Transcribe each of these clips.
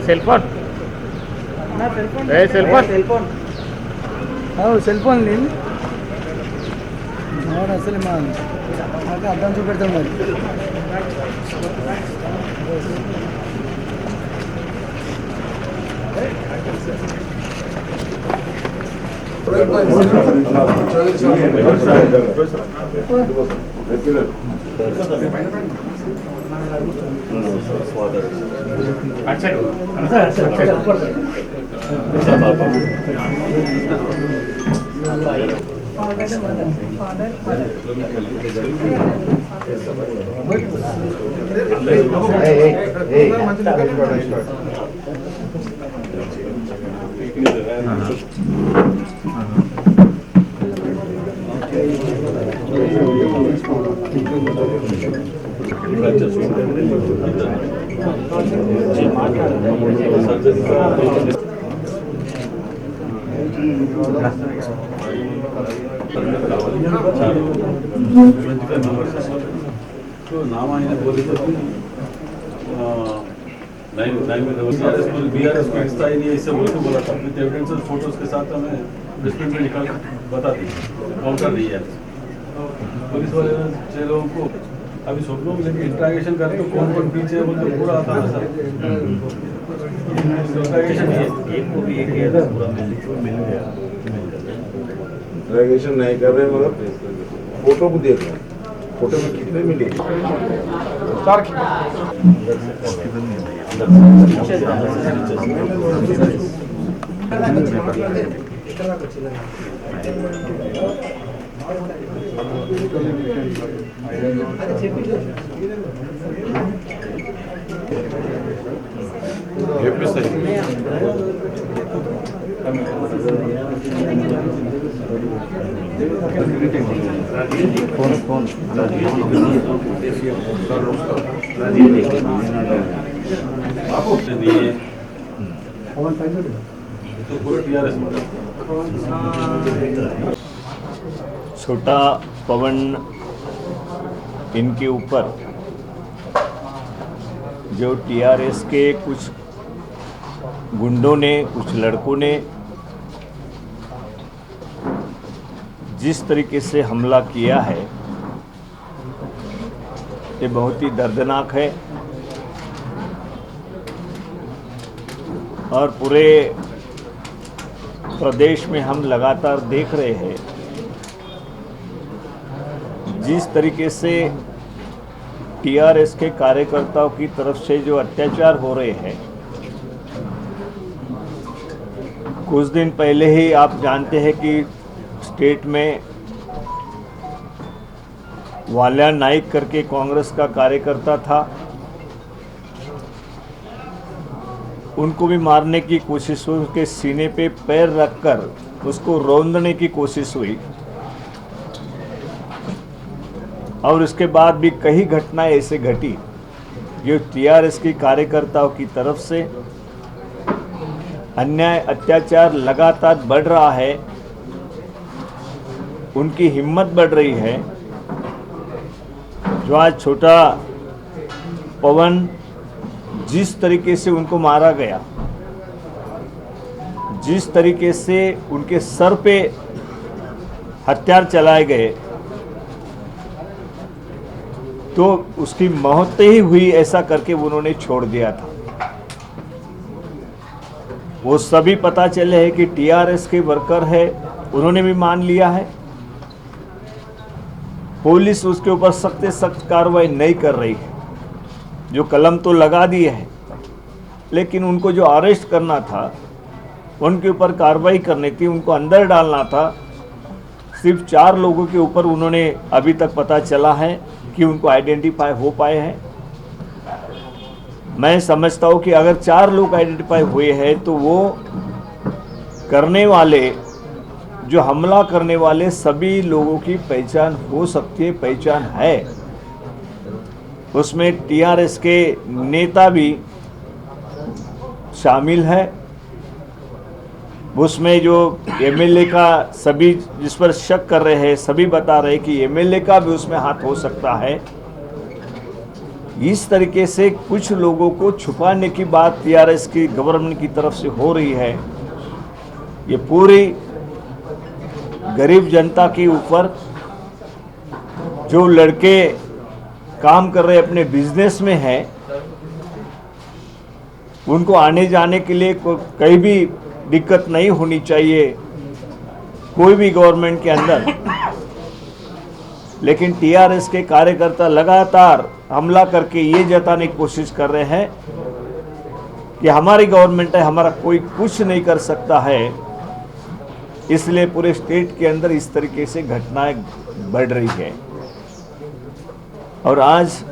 Cell phone cell phone లేదు అసలు మా నాకు అర్థం చూపెడతాం మరి तो नाम आने बोले तो BRS को एक्स्ट्रा ही नहीं ऐसे बोल के बोला था विद एविडेंस फोटोज के साथ हमें डिस्प्ले में निकाल बता दी काउंटर नहीं है पुलिस वाले ने 6 लोगों को अभी सब लोग लेके इंट्रैगेशन करते तो कौन कौन पीछे है बोल के पूरा आता है सर इंट्रैगेशन इंट्रैगेशन नहीं कर रहे मगर फोटो को देख रहे हैं फोटो में कितने मिले फोन छोटा पवन इनके ऊपर जो टीआरएस के कुछ गुंडों ने कुछ लड़कों ने जिस तरीके से हमला किया है ये बहुत ही दर्दनाक है और पूरे प्रदेश में हम लगातार देख रहे हैं जिस तरीके से टीआरएस के कार्यकर्ताओं की तरफ से जो अत्याचार हो रहे हैं। कुछ दिन पहले ही आप जानते हैं कि स्टेट में वाल्या नाइक करके कांग्रेस का कार्यकर्ता था, उनको भी मारने की कोशिश हुई, उसके सीने पे पैर रखकर उसको रौंदने की कोशिश हुई और उसके बाद भी कई घटनाएं ऐसे घटी जो टीआरएस की कार्यकर्ताओं की तरफ से अन्याय अत्याचार लगातार बढ़ रहा है, उनकी हिम्मत बढ़ रही है। जो आज छोटा पवन जिस तरीके से उनको मारा गया, जिस तरीके से उनके सर पे हथियार चलाए गए तो उसकी मौत ही हुई ऐसा करके उन्होंने छोड़ दिया था। वो सभी पता चले हैं कि टीआरएस के वर्कर है, उन्होंने भी मान लिया है। पुलिस उसके ऊपर सख्त से सख्त कार्रवाई नहीं कर रही है, जो कलम तो लगा दिए है लेकिन उनको जो अरेस्ट करना था, उनके ऊपर कार्रवाई करनी थी, उनको अंदर डालना था। सिर्फ 4 लोगों के ऊपर उन्होंने अभी तक पता चला है कि उनको आइडेंटिफाई हो पाए हैं। मैं समझता हूँ कि अगर 4 लोग आइडेंटिफाई हुए हैं तो वो करने वाले, जो हमला करने वाले सभी लोगों की पहचान हो सकती है, पहचान है। उसमें टीआरएस के नेता भी शामिल है, उसमें जो एमएलए का सभी जिस पर शक कर रहे हैं सभी बता रहे हैं कि एमएलए का भी उसमें हाथ हो सकता है। इस तरीके से कुछ लोगों को छुपाने की बात टीआरएस की गवर्नमेंट की तरफ से हो रही है। ये पूरी गरीब जनता के ऊपर, जो लड़के काम कर रहे अपने बिजनेस में हैं, उनको आने जाने के लिए कहीं भी दिक्कत नहीं होनी चाहिए कोई भी गवर्नमेंट के अंदर। लेकिन टीआरएस के कार्यकर्ता लगातार हमला करके ये जताने की कोशिश कर रहे हैं कि हमारी गवर्नमेंट है, हमारा कोई कुछ नहीं कर सकता है। इसलिए पूरे स्टेट के अंदर इस तरीके से घटनाएं बढ़ रही है। और आज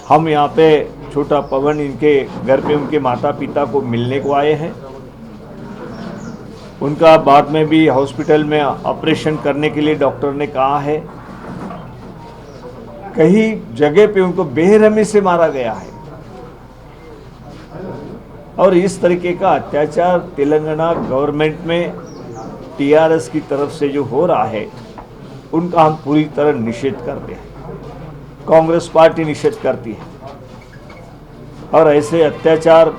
हम यहाँ पे छोटा पवन इनके घर पे उनके माता पिता को मिलने को आए हैं। उनका बाद में भी हॉस्पिटल में ऑपरेशन करने के लिए डॉक्टर ने कहा है। कई जगह पे उनको बेरहमी से मारा गया है। और इस तरीके का अत्याचार तेलंगाना गवर्नमेंट में टीआरएस की तरफ से जो हो रहा है, उनका हम पूरी तरह निषेध करते हैं। कांग्रेस पार्टी निषेध करती है। और ऐसे अत्याचार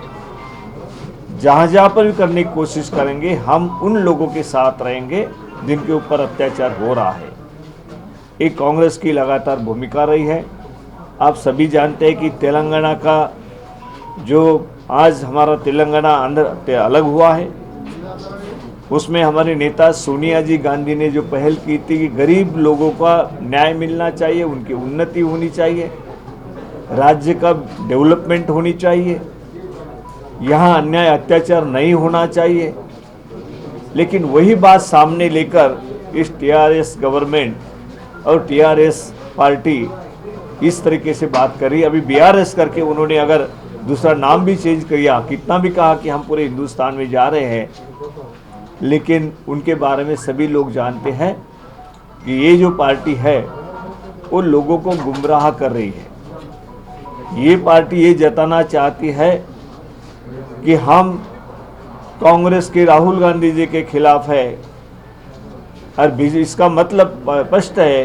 जहाँ जहाँ पर भी करने की कोशिश करेंगे, हम उन लोगों के साथ रहेंगे जिनके ऊपर अत्याचार हो रहा है। एक कांग्रेस की लगातार भूमिका रही है। आप सभी जानते हैं कि तेलंगाना का जो आज हमारा तेलंगाना अंदर अलग हुआ है, उसमें हमारे नेता सोनिया जी गांधी ने जो पहल की थी कि गरीब लोगों का न्याय मिलना चाहिए, उनकी उन्नति होनी चाहिए, राज्य का डेवलपमेंट होनी चाहिए, यहाँ अन्याय अत्याचार नहीं होना चाहिए। लेकिन वही बात सामने लेकर इस टीआरएस गवर्नमेंट और टीआरएस पार्टी इस तरीके से बात कर रही है। अभी बीआरएस करके उन्होंने अगर दूसरा नाम भी चेंज किया, कितना भी कहा कि हम पूरे हिंदुस्तान में जा रहे हैं, लेकिन उनके बारे में सभी लोग जानते हैं कि ये जो पार्टी है वो लोगों को गुमराह कर रही है। ये पार्टी ये जताना चाहती है कि हम कांग्रेस के राहुल गांधी जी के खिलाफ है, और इसका मतलब स्पष्ट है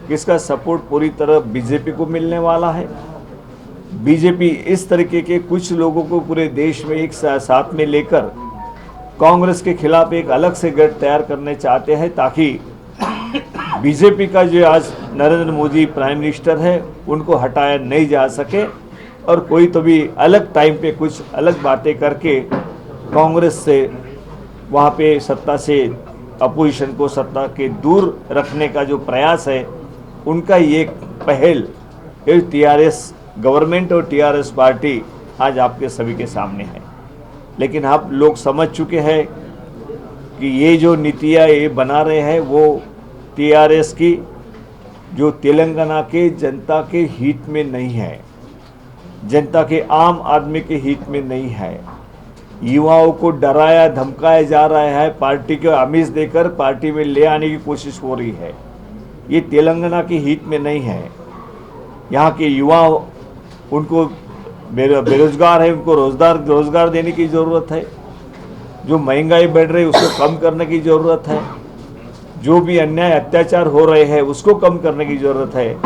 कि इसका सपोर्ट पूरी तरह बीजेपी को मिलने वाला है। बीजेपी इस तरीके के कुछ लोगों को पूरे देश में एक साथ में लेकर कांग्रेस के खिलाफ एक अलग से गठ तैयार करने चाहते हैं, ताकि बीजेपी का जो आज नरेंद्र मोदी प्राइम मिनिस्टर है उनको हटाया नहीं जा सके, और कोई तो भी अलग टाइम पे कुछ अलग बातें करके कांग्रेस से वहाँ पे सत्ता से अपोजिशन को सत्ता के दूर रखने का जो प्रयास है, उनका ये पहल टीआरएस गवर्नमेंट और टीआरएस पार्टी आज आपके सभी के सामने है। लेकिन आप लोग समझ चुके हैं कि ये जो नीतियाँ ये बना रहे हैं वो टीआरएस की जो तेलंगाना के जनता के हित में नहीं है, जनता के आम आदमी के हित में नहीं है। युवाओं को डराया धमकाया जा रहा है, पार्टी के आमिष देकर पार्टी में ले आने की कोशिश हो रही है। ये तेलंगाना के हित में नहीं है। यहाँ के युवा उनको बेरोजगार है, उनको रोजगार देने की ज़रूरत है। जो महंगाई बढ़ रही है उसको कम करने की ज़रूरत है। जो भी अन्याय अत्याचार हो रहे हैं उसको कम करने की ज़रूरत है।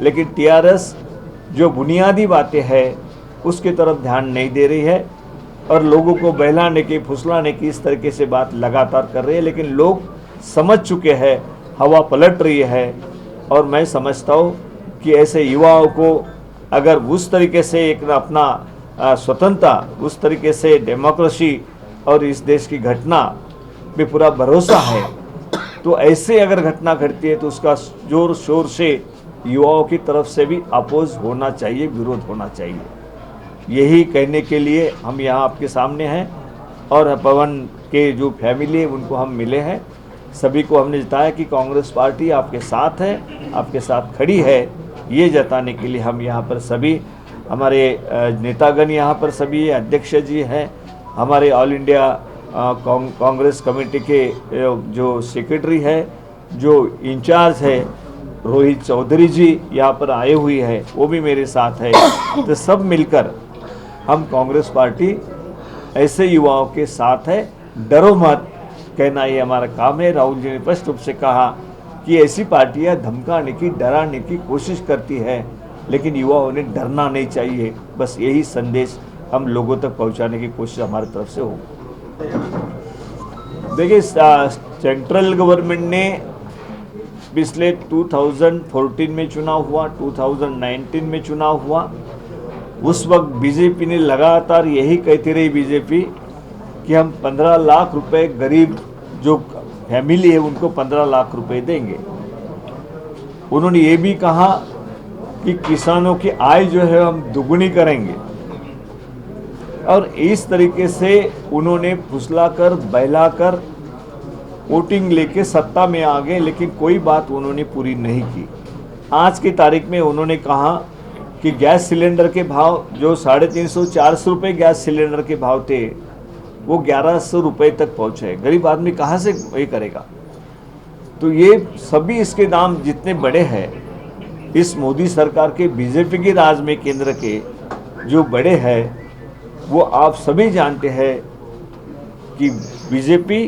लेकिन टीआरएस जो बुनियादी बातें हैं उसकी तरफ ध्यान नहीं दे रही है और लोगों को बहलाने की फुसलाने की इस तरीके से बात लगातार कर रही है। लेकिन लोग समझ चुके हैं, हवा पलट रही है। और मैं समझता हूँ कि ऐसे युवाओं को अगर उस तरीके से एक अपना स्वतंत्रता, उस तरीके से डेमोक्रेसी और इस देश की घटना पे पूरा भरोसा है, तो ऐसे अगर घटना घटती है तो उसका जोर शोर से युवाओं की तरफ से भी अपोज होना चाहिए, विरोध होना चाहिए। यही कहने के लिए हम यहाँ आपके सामने हैं। और पवन के जो फैमिली है उनको हम मिले हैं, सभी को हमने जताया कि कांग्रेस पार्टी आपके साथ है, आपके साथ खड़ी है। ये जताने के लिए हम यहाँ पर सभी हमारे नेतागण यहाँ पर सभी अध्यक्ष जी हैं, हमारे ऑल इंडिया कांग्रेस कमेटी के जो सेक्रेटरी है, जो इंचार्ज है रोहित चौधरी जी यहाँ पर आए हुए हैं, वो भी मेरे साथ है। तो सब मिलकर हम कांग्रेस पार्टी ऐसे युवाओं के साथ है, डरो मत कहना ये हमारा काम है। राहुल जी ने स्पष्ट रूप से कहा कि ऐसी पार्टियां धमकाने की, डराने की कोशिश करती है, लेकिन युवाओं ने डरना नहीं चाहिए। बस यही संदेश हम लोगों तक पहुंचाने की कोशिश हमारी तरफ से होगी। देखिए, सेंट्रल गवर्नमेंट ने पिछले 2014 में चुनाव हुआ, 2019 में चुनाव हुआ, उस वक्त बीजेपी ने लगातार यही कहती रही बीजेपी कि हम 15 लाख रुपए गरीब जो फैमिली है उनको 15 लाख रुपए देंगे। उन्होंने ये भी कहा कि किसानों की आय जो है हम दुगुनी करेंगे, और इस तरीके से उन्होंने फुसलाकर बहलाकर वोटिंग लेके सत्ता में आ गए, लेकिन कोई बात उन्होंने पूरी नहीं की। आज की तारीख में उन्होंने कहा कि गैस सिलेंडर के भाव जो 350-400 रुपये गैस सिलेंडर के भाव थे वो 1100 रुपये तक पहुँचे। गरीब आदमी कहाँ से ये करेगा? तो ये सभी इसके दाम जितने बड़े हैं, इस मोदी सरकार के बीजेपी के राज में केंद्र के जो बड़े हैं, वो आप सभी जानते हैं कि बीजेपी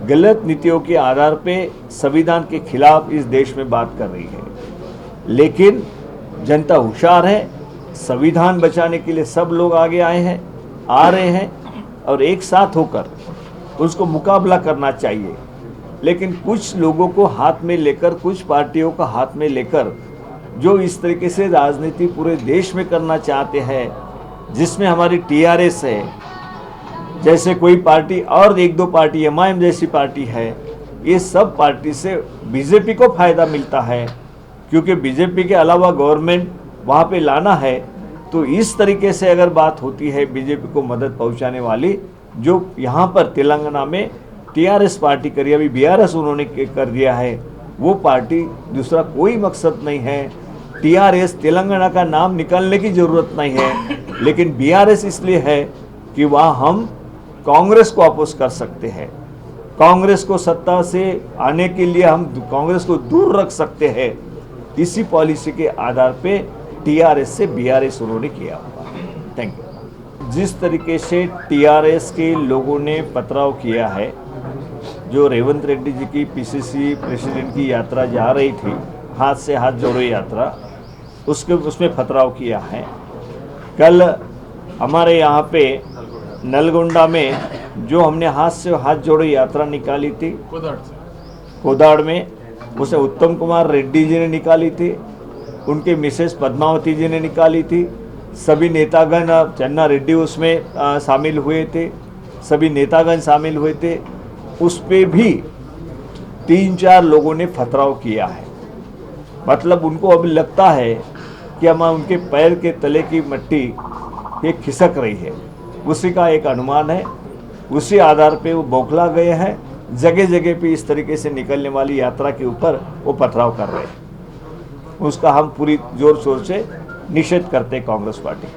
गलत नीतियों के आधार पे संविधान के खिलाफ इस देश में बात कर रही है। लेकिन जनता होशियार है, संविधान बचाने के लिए सब लोग आगे आए हैं, आ रहे हैं, और एक साथ होकर उसको मुकाबला करना चाहिए। लेकिन कुछ लोगों को हाथ में लेकर, कुछ पार्टियों का हाथ में लेकर जो इस तरीके से राजनीति पूरे देश में करना चाहते हैं, जिसमें हमारी टीआरएस है जैसे कोई पार्टी और एक दो पार्टी एमआईएम जैसी पार्टी है, ये सब पार्टी से बीजेपी को फायदा मिलता है, क्योंकि बीजेपी के अलावा गवर्नमेंट वहाँ पे लाना है। तो इस तरीके से अगर बात होती है बीजेपी को मदद पहुँचाने वाली, जो यहाँ पर तेलंगाना में टीआरएस पार्टी करी, अभी बीआरएस उन्होंने कर दिया है, वो पार्टी दूसरा कोई मकसद नहीं है। टीआरएस तेलंगाना का नाम निकालने की ज़रूरत नहीं है, लेकिन बीआरएस इसलिए है कि वहाँ हम कांग्रेस को अपोज कर सकते हैं। कांग्रेस को सत्ता से आने के लिए हम कांग्रेस को दूर रख सकते हैं। इसी पॉलिसी के आधार पे टीआरएस से बीआरएस उन्होंने किया हुआ। Thank you. जिस तरीके से टीआरएस के लोगों ने पथराव किया है, जो रेवंत रेड्डी जी की पीसीसी प्रेसिडेंट की यात्रा जा रही थी, हाथ से हाथ जोड़ो यात्रा, उसमें पथराव किया है। कल हमारे यहाँ पे नलगोंडा में जो हमने हाथ से हाथ जोड़ो यात्रा निकाली थी, कोदाड़ में, उसे उत्तम कुमार रेड्डी जी ने निकाली थी, उनके मिसेस पद्मावती जी ने निकाली थी। सभी नेतागण, चन्ना रेड्डी उसमें शामिल हुए थे, सभी नेतागण शामिल हुए थे। उस पे भी 3-4 लोगों ने पथराव किया है। मतलब उनको अभी लगता है कि हम उनके पैर के तले की मिट्टी ये खिसक रही है, उसी का एक अनुमान है। उसी आधार पे वो बौखला गए हैं, जगह जगह पे इस तरीके से निकलने वाली यात्रा के ऊपर वो पथराव कर रहे हैं। उसका हम पूरी जोर शोर से निषेध करते हैं कांग्रेस पार्टी।